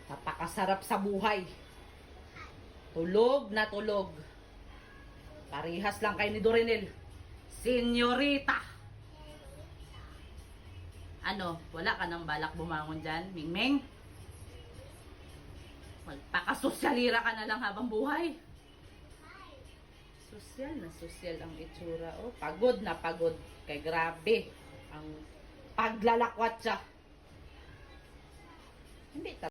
Napakasarap sa buhay. Tulog na tulog. Parihas lang kay ni Dorinel. Senyorita. Ano, wala ka nang balak bumangon dyan, Mingming? Magpakasosyalira ka na lang habang buhay. Sosyal na sosyal ang itsura. Oh, pagod na pagod. Kay grabe ang paglalakwat siya. Hindi